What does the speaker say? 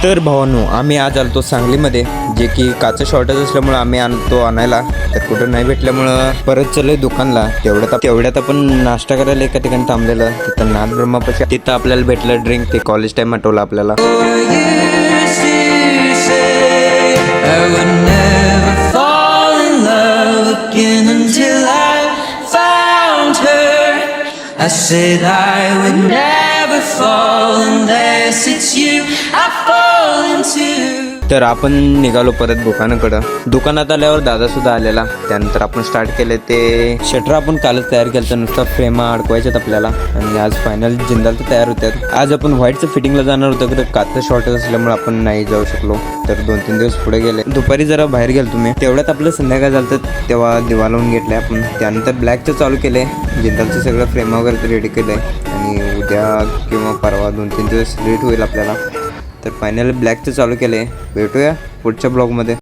तर भावांनो, आम्ही आज आलतो सांगलीमध्ये, जे की काचं शॉर्टेज असल्यामुळे आम्ही आणतो आणायला, तर कुठं नाही भेटल्यामुळं परत चाललोय दुकानला. तेवढ्यात आपण नाश्ता करायला एका ठिकाणी थांबलेलं, तिथं नाथ ब्रह्मापाशी. तिथं आपल्याला भेटलं ड्रिंक. ते कॉलेज टाइम आठवलं आपल्याला. I said I would never fall unless it's you I fall into. तर आपण निघालो परत दुकानाकडं. दुकानात आल्यावर दादा सुद्धा आलेला. त्यानंतर आपण स्टार्ट केले ते शटर. आपण कालच तयार केलं तर नुसतं फ्रेमा अडकवायच्यात आपल्याला, आणि आज फायनल जिंदाल तर तयार होत्यात. आज आपण व्हाईटचं फिटिंगला जाणार होतं, तर काचं शॉर्टेज असल्यामुळे आपण नाही जाऊ शकलो. तर 2-3 दिवस पुढे गेले. दुपारी जरा बाहेर गेलो तुम्ही, तेवढ्यात आपलं संध्याकाळ झालं, तर तेव्हा दिवा लावून घेतले आपण. त्यानंतर ब्लॅकचं चालू केले. जिंदालचं सगळं फ्रेमा वगैरे रेडी केलंय, आणि उद्या किंवा परवा 2-3 दिवस लेट होईल आपल्याला. तर फायनल ब्लॅकचं चालू केले. भेटूया पुढच्या ब्लॉगमध्ये.